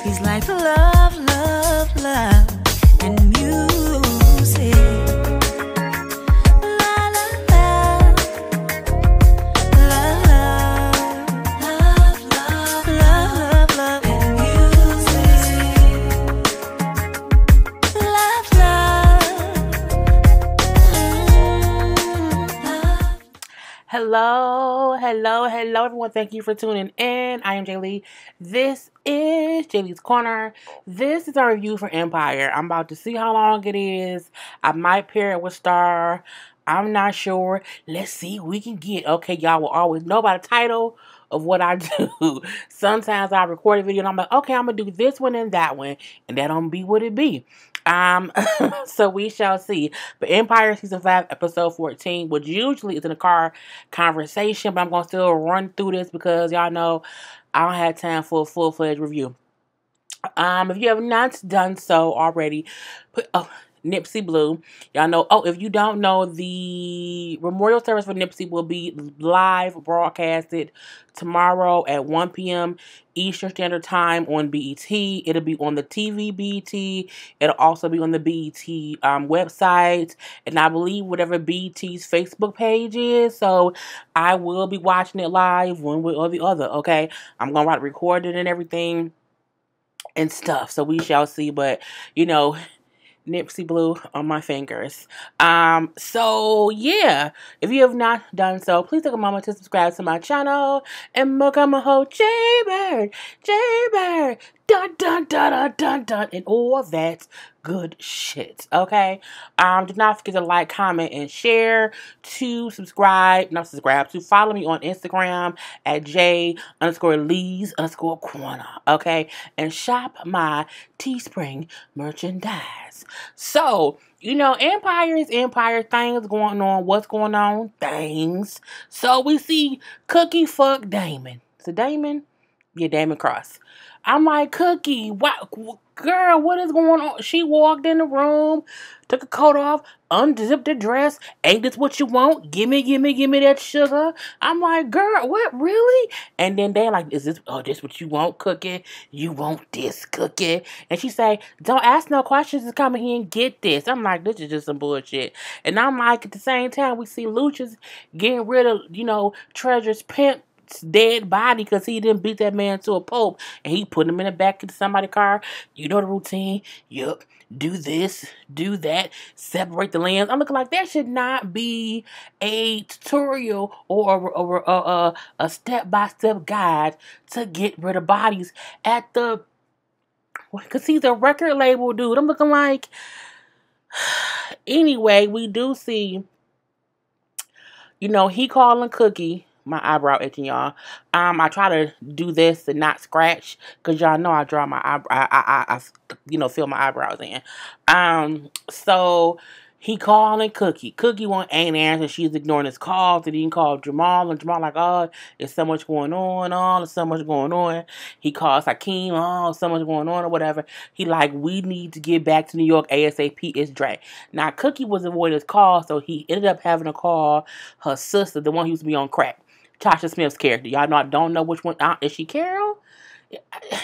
He's like love, love, love, and music. La la la, love, love, love, love, love, and music. Love, love. Hello, hello, hello, everyone. Thank you for tuning in. I am Jay Lee. This is Jay Lee's Corner. This is our review for Empire. I'm about to see how long it is. I might pair it with Star. I'm not sure. Let's see what we can get. Okay, y'all will always know by the title of what I do. Sometimes I record a video and I'm like, okay, I'm going to do this one and that one. And that don't be what it be. So we shall see. But Empire Season 5, Episode 14, which usually is in a car conversation, but I'm going to still run through this because y'all know I don't have time for a full-fledged review. If you have not done so already, Nipsey Blue. Y'all know, if you don't know, the memorial service for Nipsey will be live broadcasted tomorrow at 1 p.m. Eastern Standard Time on BET. It'll be on the TV BET. It'll also be on the BET website. And I believe whatever BET's Facebook page is. So I will be watching it live one way or the other, okay? I'm going to record it and everything and stuff. So we shall see. But, you know, Nipsey Blue on my fingers. So yeah, if you have not done so, please take a moment to subscribe to my channel and become a whole Jaybird, dun dun dun dun dun dun, and all that good shit. Okay. Do not forget to like, comment, and share. To follow me on Instagram at J_Lees_Corner. Okay, and shop my Teespring merchandise. So, you know, Empire is Empire. Things going on. What's going on? Things. So we see Cookie fuck Damon. So Damon? Yeah, Damon Cross. I'm like, Cookie, what, girl, what is going on? She walked in the room, took her coat off, unzipped the dress. Ain't this what you want? Gimme that sugar. I'm like, girl, what, really? And then they're like, this what you want, Cookie? You want this, Cookie? And she say, don't ask no questions, just come in here and get this. I'm like, this is just some bullshit. And I'm like, at the same time, we see Lucius getting rid of, you know, Treasure's pimp dead body because he didn't beat that man to a pulp, and he put him in the back of somebody's car. You know the routine. Yup. Do this, do that, separate the limbs. I'm looking like that should not be a tutorial or a step-by-step guide to get rid of bodies at the, because he's a record label dude. I'm looking like, anyway, we do see, you know, he calling Cookie. My eyebrow itching, y'all. I try to do this and not scratch, because y'all know I draw my I you know, fill my eyebrows in. So he calling Cookie. Cookie ain't answering. She's ignoring his calls. And he called Jamal. And Jamal like, oh, there's so much going on. Oh, there's so much going on. He calls Hakeem. Oh, so much going on or whatever. He like, we need to get back to New York ASAP. It's Dre. Now, Cookie was avoiding his call, so he ended up having to call her sister, the one who used to be on crack. Tasha Smith's character. Y'all know I don't know which one. Is she Carol?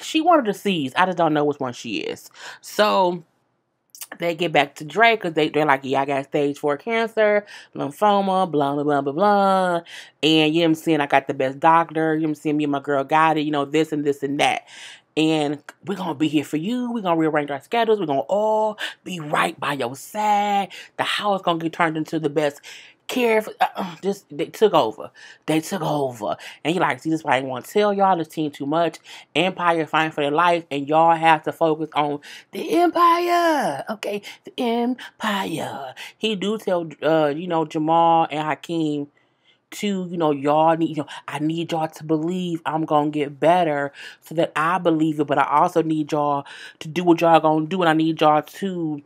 She one of the C's. I just don't know which one she is. So they get back to Drake because they're like, yeah, I got stage 4 cancer, lymphoma, blah, blah, blah, blah, blah. And you know what I'm saying? I got the best doctor. You know what I'm saying? Me and my girl got it. You know, this and this and that. And we're going to be here for you. We're going to rearrange our schedules. We're going to all be right by your side. The house going to get turned into the best care. They took over. And he like, see, this is why I didn't want to tell y'all. This team too much. Empire fighting for their life. And y'all have to focus on the Empire. Okay? The Empire. He do tell, you know, Jamal and Hakeem, to, you know, y'all need, you know, I need y'all to believe I'm gonna get better so that I believe it, but I also need y'all to do what y'all gonna do, and I need y'all to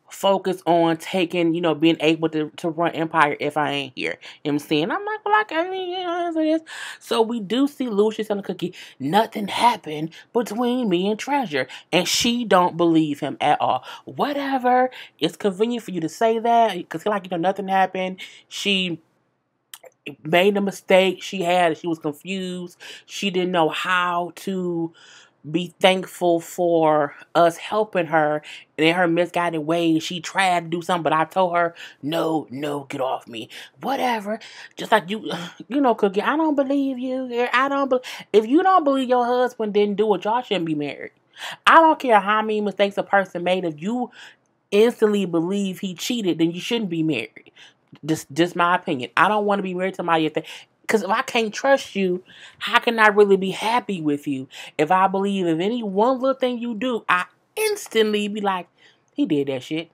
focus on taking, you know, being able to run Empire if I ain't here. You know what I'm saying? I'm like, well, I mean, you know, so this. So we do see Lucius and Cookie. Nothing happened between me and Treasure, and she don't believe him at all. Whatever. It's convenient for you to say that, because like, you know, nothing happened. She made a mistake. She was confused. She didn't know how to be thankful for us helping her, and in her misguided ways she tried to do something, but I told her, no, no, get off me, whatever. Just like you, you know, Cookie, I don't believe you. I don't if you don't believe your husband didn't do it, y'all shouldn't be married. I don't care how many mistakes a person made. If you instantly believe he cheated, then you shouldn't be married. Just my opinion. I don't want to be married to somebody because if I can't trust you, how can I really be happy with you? If I believe if any one little thing you do, I instantly be like, he did that shit.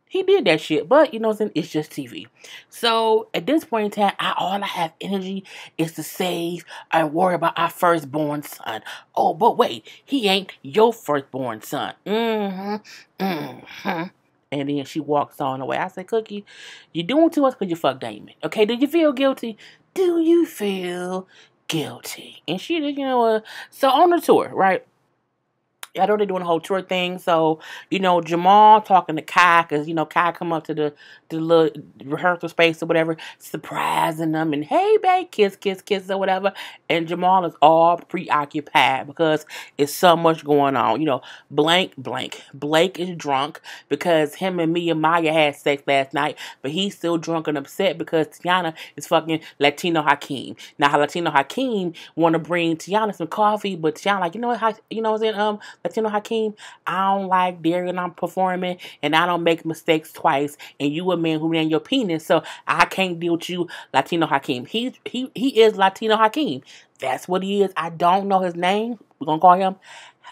He did that shit. But you know what I'm saying? It's just TV. So at this point in time, all I have energy is to save and worry about our firstborn son. Oh, but wait, he ain't your firstborn son. And then she walks on away. I said, Cookie, you're doing too much because you fucked Damon. Okay, did you feel guilty? Do you feel guilty? And she did, so on the tour, right? I know they're doing the whole tour thing. So, Jamal talking to Kai, because, Kai come up to the little rehearsal space or whatever, surprising them, and hey, babe, kiss, kiss, kiss, or whatever. And Jamal is all preoccupied because it's so much going on. Blake is drunk because him and Mia Maya had sex last night, but he's still drunk and upset because Tiana is fucking Latino Hakeem. Now, Latino Hakeem want to bring Tiana some coffee, but Tiana like, what I'm saying, Latino Hakeem, I don't like dairy and I'm performing, and I don't make mistakes twice, and you a man who ran your penis, so I can't deal with you, Latino Hakeem. He is Latino Hakeem. That's what he is. I don't know his name. We're going to call him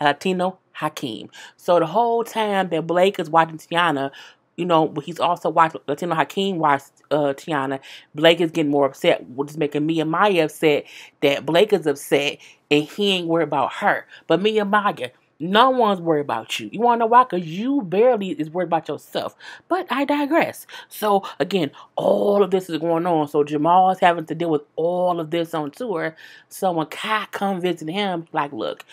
Latino Hakeem. So the whole time that Blake is watching Tiana, but he's also watching Latino Hakeem watch Tiana, Blake is getting more upset, which is making Mia Maya upset that Blake is upset and he ain't worried about her. But Mia Maya, no one's worried about you. You want to know why? Because you barely is worried about yourself. But I digress. So, again, all of this is going on. So, Jamal is having to deal with all of this on tour. So, when Kai come visit him, like, look,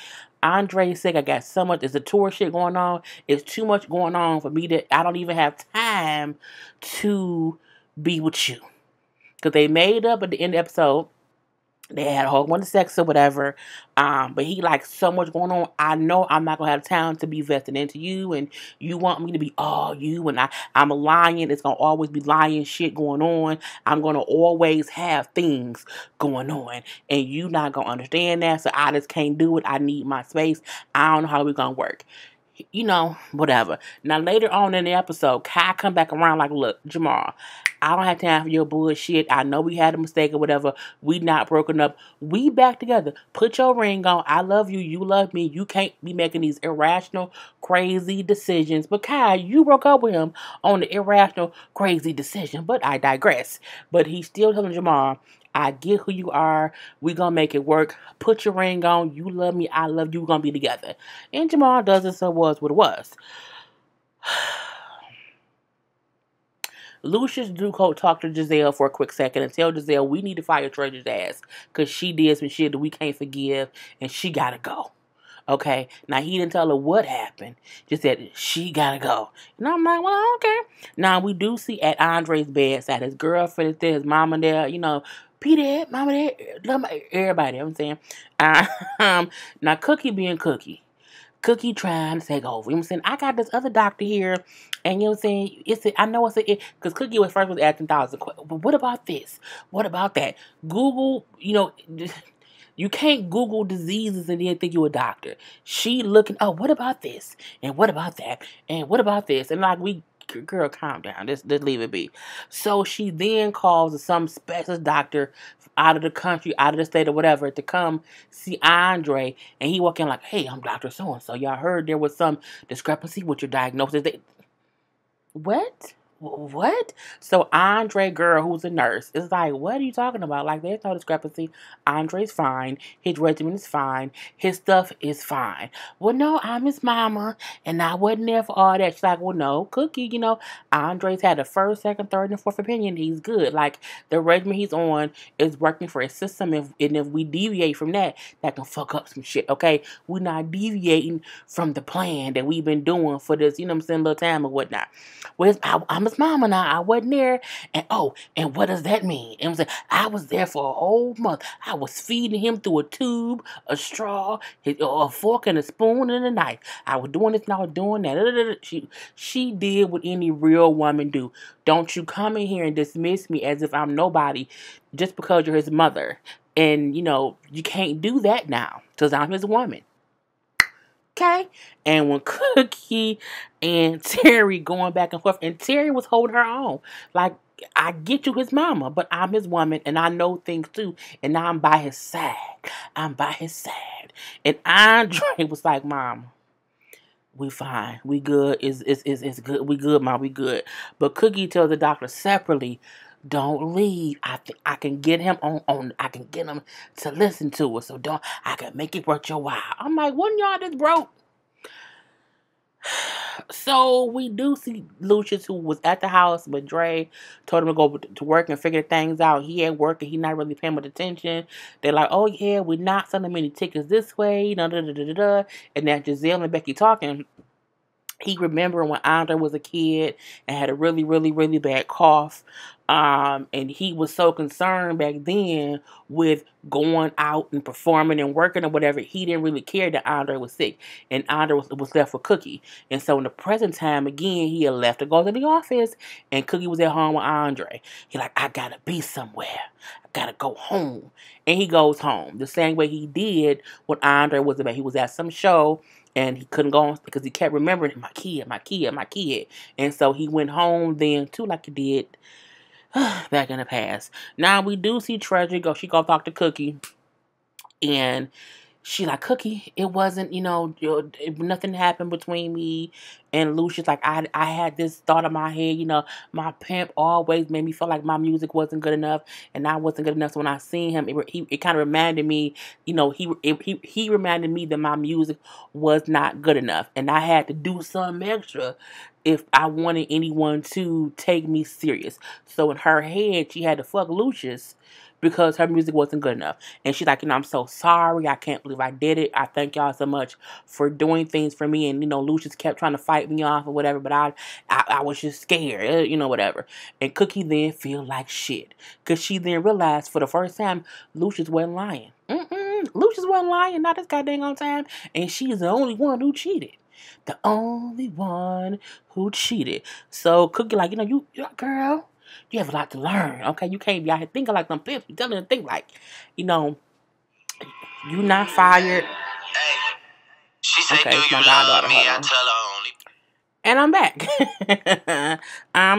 Andre said, I got so much, there's a tour shit going on. It's too much going on for me I don't even have time to be with you. Because they made up at the end of the episode. They had a whole bunch of sex or whatever. But he like so much going on. I know I'm not gonna have time to be vested into you, and you want me to be all you, and I'm a lion. It's gonna always be lion shit going on. I'm gonna always have things going on, and you not gonna understand that. So I just can't do it. I need my space. I don't know how we're gonna work. Whatever. Now, later on in the episode, Kai come back around like, look, Jamal, I don't have time for your bullshit. I know we had a mistake or whatever. We not broken up. We back together. Put your ring on. I love you. You love me. You can't be making these irrational, crazy decisions. But Kai, you broke up with him on the irrational, crazy decision. But I digress. But he's still telling Jamal, I get who you are. We gonna make it work. Put your ring on. You love me. I love you. We're gonna be together. And Jamal does it, so it was what it was. Lucius Duco talked to Giselle for a quick second and tell Giselle we need to fire Treasure's ass because she did some shit that we can't forgive and she gotta go. Okay, now he didn't tell her what happened, just said she gotta go. And I'm like, well, okay. Now we do see at Andre's bedside, his girlfriend is there, his mama there, Peter, mama there, everybody, I'm saying. Now Cookie being Cookie. Cookie trying to take over. You know what I'm saying? I got this other doctor here, and you know what I'm saying? I know it's because Cookie was asking thousands of questions. But what about this? What about that? Google, you can't Google diseases and then think you're a doctor. She looking, oh, what about this? And what about that? And what about this? And like, girl, calm down. Just leave it be. So she then calls some specialist doctor out of the country, out of the state or whatever, to come see Andre. And he walk in like, hey, I'm Dr. So-and-so. Y'all heard there was some discrepancy with your diagnosis. What? What? So Andre, girl, who's a nurse, is like, what are you talking about? Like, there's no discrepancy. Andre's fine. His regimen is fine. His stuff is fine. Well, no, I'm his mama, and I wasn't there for all that. She's like, well, no, Cookie, Andre's had the first, second, third, and fourth opinion. He's good. Like, the regimen he's on is working for his system, and if we deviate from that, that can fuck up some shit, okay? We're not deviating from the plan that we've been doing for this, little time or whatnot. Well, I'm his mama now. I wasn't there. And oh, and what does that mean? And I was there for a whole month. I was feeding him through a tube, a straw, a fork and a spoon and a knife. I was doing this and I was doing that. She did what any real woman do. Don't you come in here and dismiss me as if I'm nobody just because you're his mother. And, you can't do that now because I'm his woman. Okay? And when Cookie and Terry going back and forth, and Terry was holding her own. Like, I get you his mama, but I'm his woman, and I know things too, and now I'm by his side. I'm by his side. And Andre was like, Mom, we fine. We good. It's good. We good, Mom. We good. But Cookie tells the doctor separately, don't leave. I can get him on. I can get him to listen to us. So I can make it worth your while. I'm like, wasn't y'all just broke? So we do see Lucius, who was at the house, but Dre told him to go to work and figure things out. He at work and he not really paying much attention. They're like, oh yeah, we're not selling many tickets this way, da da da da da. And then Giselle and Becky talking. He remembered when Andre was a kid and had a really, really, really bad cough. And he was so concerned back then with going out and performing and working or whatever. He didn't really care that Andre was sick. And Andre was left with Cookie. And so in the present time, again, he had left to go to the office. And Cookie was at home with Andre. He like, I gotta be somewhere. I gotta go home. And he goes home. The same way he did when Andre was about. He was at some show. And he couldn't go on because he kept remembering my kid, my kid, my kid. And so he went home then too, like he did back in the past. Now we do see Treasure go. She go talk to Cookie. And she like, Cookie, it wasn't, nothing happened between me and Lucius. Like, I had this thought in my head, my pimp always made me feel like my music wasn't good enough, and I wasn't good enough. So when I seen him, it kind of reminded me, he reminded me that my music was not good enough, and I had to do something extra if I wanted anyone to take me serious. So in her head, she had to fuck Lucius because her music wasn't good enough. And she's like, I'm so sorry. I can't believe I did it. I thank y'all so much for doing things for me. And, Lucius kept trying to fight me off or whatever, but I was just scared, whatever. And Cookie then feel like shit. Because she then realized for the first time, Lucius wasn't lying. Lucius wasn't lying, not this goddamn on time. And she's the only one who cheated. The only one who cheated. So Cookie like, you girl, you have a lot to learn, okay? You can't be out here thinking like them pimps. You telling them to think like, you not fired. Hey, she said, okay, do it's you my love goddaughter. me? I tell her only. And I'm back.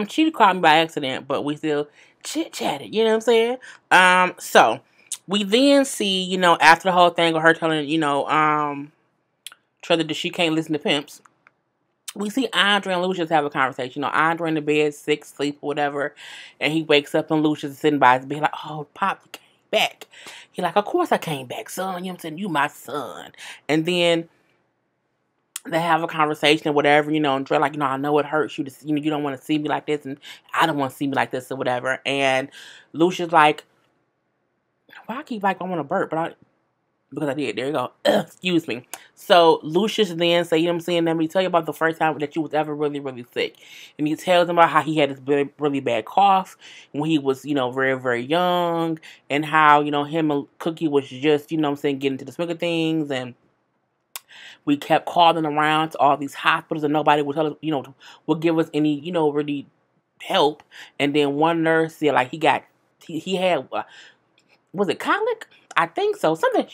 She called me by accident, but we still chit-chatted, you know what I'm saying? So we then see, after the whole thing of her telling, Trevor that she can't listen to pimps, we see Andre and Lucius have a conversation. Andre in the bed, sick, sleep, whatever. And he wakes up and Lucius is sitting by his bed like, oh, Pop, you came back. He like, of course I came back, son. You know what I'm saying? You my son. And then they have a conversation or whatever, and Dre like, I know it hurts you to, you don't want to see me like this. And I don't want to see me like this or whatever. And Lucius like, why I keep like, I want to burp, but because I did. There you go. Excuse me. So Lucius then say, let me tell you about the first time that you was ever really, really sick. And he tells him about how he had this really, really bad cough when he was, very, very young. And how, him and Cookie was just, getting into the swing of things. And we kept calling around to all these hospitals and nobody would tell us, would give us any, really help. And then one nurse said, like, he had, was it colic? I think so. Something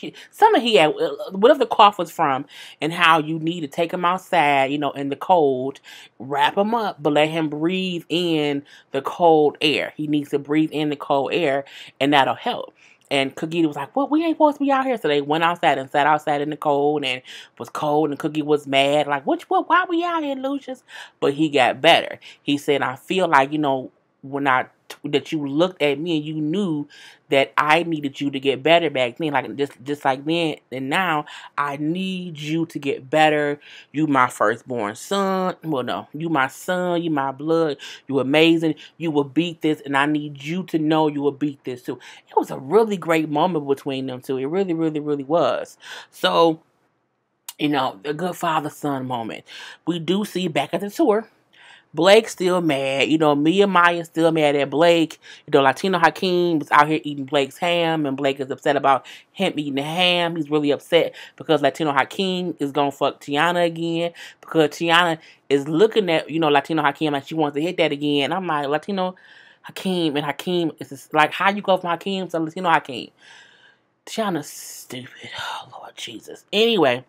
he had, whatever the cough was from, and how you need to take him outside, in the cold, wrap him up, but let him breathe in the cold air. He needs to breathe in the cold air, and that'll help. And Cookie was like, well, we ain't supposed to be out here. So they went outside and sat outside in the cold, and it was cold, and Cookie was mad. Like, why we out here, Lucius? But he got better. He said, I feel like, when that you looked at me and you knew that I needed you to get better back then, like just like then and now, I need you to get better. You my firstborn son. Well, no, you my son. You my blood. You amazing. You will beat this, and I need you to know you will beat this too. It was a really great moment between them two. It really, really, really was. So, a good father-son moment. We do see back at the tour. Blake's still mad. Mia Maya's still mad at Blake. Latino Hakeem was out here eating Blake's ham, and Blake is upset about him eating the ham. He's really upset because Latino Hakeem is gonna fuck Tiana again, because Tiana is looking at, Latino Hakeem like she wants to hit that again. I'm like, Latino Hakeem and Hakeem is just like, how you go from Hakeem to Latino Hakeem? Tiana's stupid. Oh, Lord Jesus. Anyway.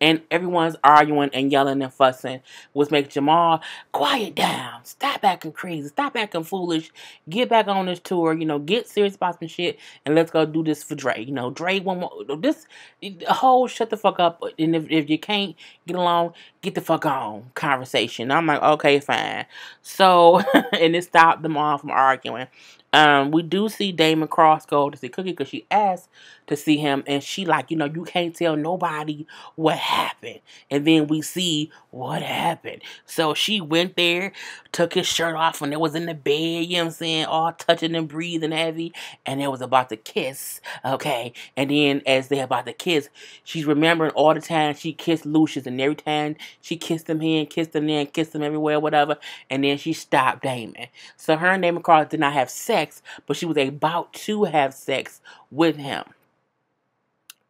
And everyone's arguing and yelling and fussing, which makes Jamal quiet down. Stop acting crazy. Stop acting foolish. Get back on this tour. Get serious about some shit, and let's go do this for Dre. Dre one more. This a whole shut the fuck up. And if you can't get along, get the fuck on conversation. I'm like, okay, fine. So, and it stopped them all from arguing. We do see Damon Cross go to see Cookie because she asked to see him, and she like, you can't tell nobody what happened. And then we see what happened. So she went there, took his shirt off when they was in the bed, you know what I'm saying, all touching and breathing heavy, and they was about to kiss, okay? And then as they about to kiss, she's remembering all the time she kissed Lucius, and every time she kissed him here, kissed him there, kissed him everywhere, whatever, and then she stopped Damon. So her and Damon Cross did not have sex, but she was about to have sex with him.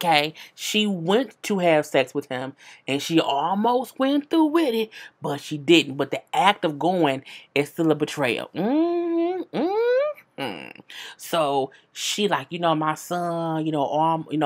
Okay, she went to have sex with him, and she almost went through with it, but she didn't. But the act of going is still a betrayal. So she like, my son,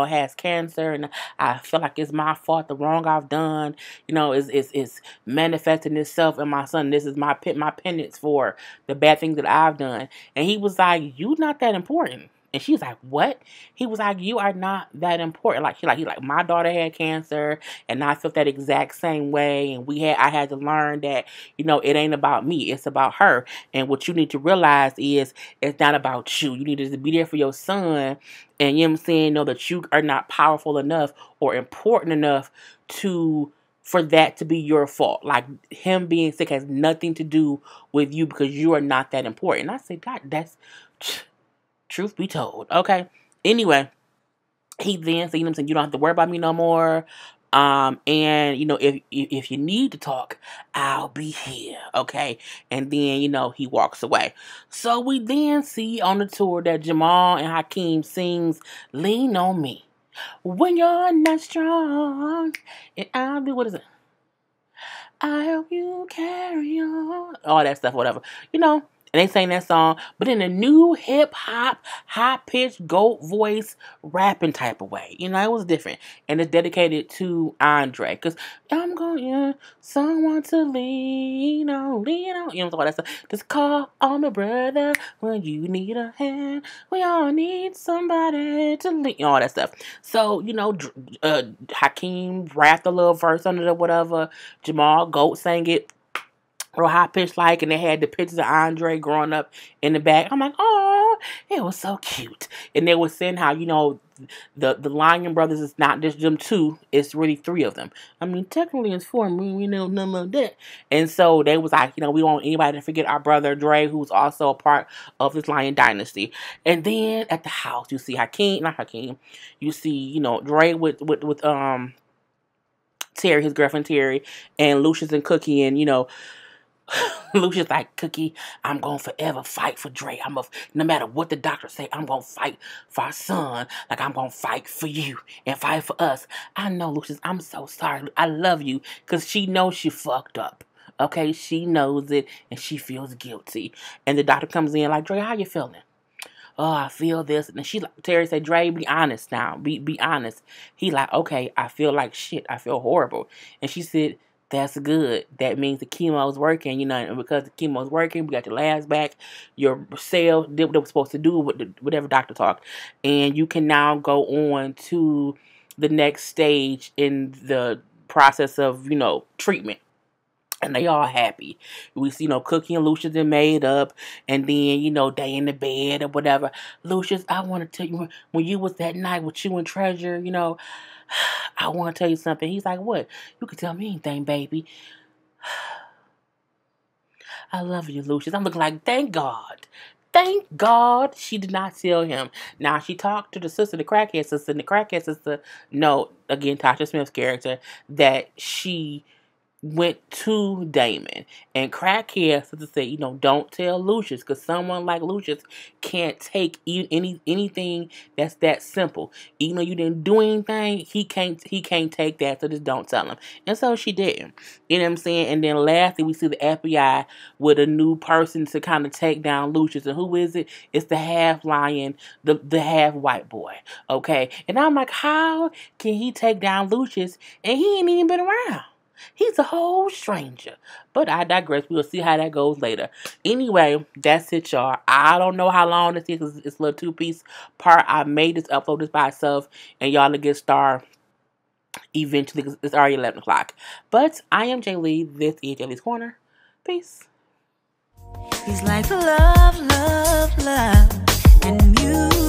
has cancer, and I feel like it's my fault, the wrong I've done, is manifesting itself in my son. This is my penance for the bad things that I've done. And he was like, you not that important. And she was like, what? He was like, you are not that important. He's like, my daughter had cancer, and I felt that exact same way. And I had to learn that, it ain't about me. It's about her. And what you need to realize is it's not about you. You need to be there for your son. And you know what I'm saying? Know that you are not powerful enough or important enough for that to be your fault. Like, him being sick has nothing to do with you because you are not that important. And I say, God, that's... Truth be told. Okay. Anyway, he then said, you don't have to worry about me no more. And if you need to talk, I'll be here. Okay. And then, he walks away. So we then see on the tour that Jamal and Hakeem sings Lean on Me. When you're not strong, and I'll be, what is it? I hope you carry on. All that stuff, whatever. And they sang that song, but in a new hip-hop, high-pitched, goat voice, rapping type of way. It was different. And it's dedicated to Andre. Because I'm going, someone to lean on. All that stuff. Just call on my brother when you need a hand. We all need somebody to lean. All that stuff. So, Hakeem rapped a little verse under it, whatever. Jamal Goat sang it real high pitched and they had the pictures of Andre growing up in the back. I'm like, oh, it was so cute. And they were saying how, the Lion brothers is not just them two, it's really three of them. I mean, technically it's four, none of that. And so they was like, we don't want anybody to forget our brother Dre, who's also a part of this Lion dynasty. And then at the house, you see you see, Dre with Terry, his girlfriend Terry, and Lucius and Cookie, and Lucius like, Cookie, I'm going to forever fight for Dre. No matter what the doctor say, I'm going to fight for our son. Like, I'm going to fight for you and fight for us. I know, Lucius, I'm so sorry. I love you, because she knows she fucked up. Okay, she knows it, and she feels guilty. And the doctor comes in like, Dre, how you feeling? Oh, I feel this. And Terry said, Dre, be honest now. Be honest. He like, okay, I feel like shit. I feel horrible. And she said, that's good. That means the chemo is working, and because the chemo is working, we got your labs back, your cells did what they were supposed to do, whatever doctor talked, and you can now go on to the next stage in the process of, treatment. And they all happy. We see, Cookie and Lucius are made up. And then, they in the bed or whatever. Lucius, I want to tell you, when you was that night with you and Treasure, I want to tell you something. He's like, what? You can tell me anything, baby. I love you, Lucius. I'm looking like, thank God. Thank God she did not tell him. Now, she talked to the sister, the crackhead sister, and the crackhead sister, no, again, Tasha Smith's character, that she went to Damon. And Crackhead sister said, don't tell Lucius, because someone like Lucius can't take anything that's that simple. Even though you didn't do anything, he can't take that, so just don't tell him. And so she didn't. You know what I'm saying? And then lastly, we see the FBI with a new person to kind of take down Lucius. And who is it? It's the half lion, the half white boy. Okay? And I'm like, how can he take down Lucius and he ain't even been around? He's a whole stranger. But I digress. We'll see how that goes later. Anyway, that's it, y'all. I don't know how long this is because it's a little two-piece part. I made this, upload this by itself, and y'all will get started eventually because it's already 11 o'clock. But I am Jay Lee. This is Jay Lee's Corner. Peace. He's like love, love, love, and music.